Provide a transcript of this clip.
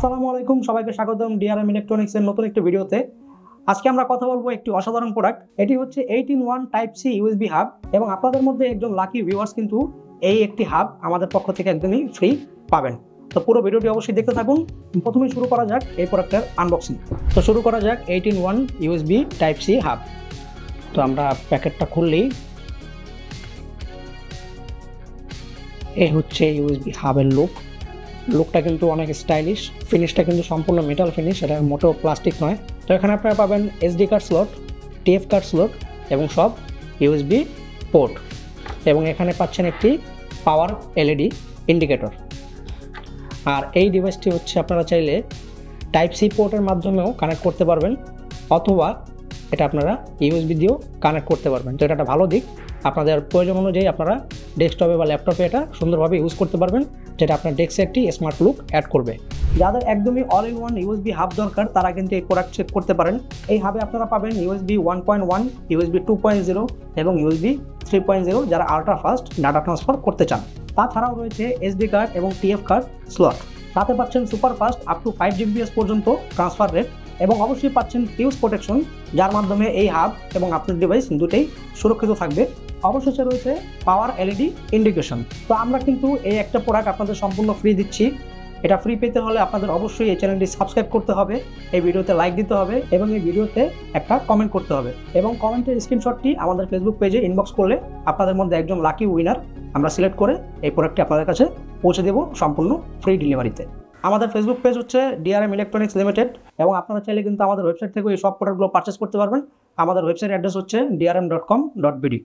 আসসালামু আলাইকুম, সবাইকে স্বাগতম ডিআরএম ইলেকট্রনিক্সের নতুন একটি ভিডিওতে। আজকে আমরা কথা বলবো একটি অসাধারণ প্রোডাক্ট। এটি হচ্ছে 8-in-1 type C USB hub এবং আপনাদের মধ্যে একজন লাকি ভিউয়ার্স কিন্তু এই একটি হাব আমাদের পক্ষ থেকে একদমই ফ্রি পাবেন। তো পুরো ভিডিওটি অবশ্যই দেখতে থাকুন। প্রথমে শুরু করা যাক এই প্রোডাক্টের আনবক্সিং। তো শুরু করা যাক 8-in-1 USB type C hub. তো আমরা প্যাকেটটা খুললেই এই হচ্ছে ইউএসবি হাবের লুকটা কিন্তু অনেক স্টাইলিশ, ফিনিশটা কিন্তু সম্পূর্ণ মেটাল ফিনিশ, এটা মোটেও প্লাস্টিক নয়। তো এখানে আপনারা পাবেন SD card slot, TF card slot এবং সব ইউএসবি পোর্ট, এবং এখানে পাচ্ছেন একটি পাওয়ার এলইডি ইন্ডিকেটর। আর এই ডিভাইসটি হচ্ছে আপনারা চাইলে টাইপ সি পোর্টের মাধ্যমেও কানেক্ট করতে পারবেন, অথবা এটা আপনারা ইউএসবি দিয়েও কানেক্ট করতে পারবেন। তো এটা একটা ভালো দিক, আপনাদের প্রয়োজন অনুযায়ী আপনারা ডেস্কটপে বা ল্যাপটপে এটা সুন্দরভাবে ইউজ করতে পারবেন, যেটা আপনার ডেস্কে একটি স্মার্ট লুক অ্যাড করবে। যাদের একদমই all in one USB hub দরকার তারা কিন্তু এই প্রোডাক্ট চেক করতে পারেন। এই হাবে আপনারা পাবেন ইউএসবি 1.1, ইউএসবি 2.0 এবং ইউএসবি 3.0 যারা আল্ট্রা ফাস্ট ডাটা ট্রান্সফার করতে চান। তাছাড়াও রয়েছে এসডি কার্ড এবং টিএফ কার্ড স্লট। সাথে পাচ্ছেন super fast up to 5 Gbps পর্যন্ত ট্রান্সফার রেট, এবং অবশ্যই পাচ্ছেন ফিউজ প্রোটেকশন, যার মাধ্যমে এই হাব এবং আপনার ডিভাইস দুটোই সুরক্ষিত থাকবে। অবশেষে রয়েছে পাওয়ার এলইডি ইন্ডিকেশন। তো আমরা কিন্তু এই একটা প্রোডাক্ট আপনাদের সম্পূর্ণ ফ্রি দিচ্ছি। এটা ফ্রি পেতে হলে আপনাদের অবশ্যই এই চ্যানেলটি সাবস্ক্রাইব করতে হবে, এই ভিডিওতে লাইক দিতে হবে এবং এই ভিডিওতে একটা কমেন্ট করতে হবে, এবং কমেন্টের স্ক্রিনশটটি আমাদের ফেসবুক পেজে ইনবক্স করলে আপনাদের মধ্যে একজন লাকি উইনার আমরা সিলেক্ট করে এই প্রোডাক্টটি আপনাদের কাছে পৌঁছে দেবো সম্পূর্ণ ফ্রি ডেলিভারিতে। আমাদের ফেসবুক পেজ হচ্ছে ডিআরএম ইলেকট্রনিক্স লিমিটেড, এবং আপনারা চাইলে কিন্তু আমাদের ওয়েবসাইট থেকে এই সব প্রোডাক্টগুলো পারচেস করতে পারবেন। আমাদের ওয়েবসাইট অ্যাড্রেস হচ্ছে drm.com.bd।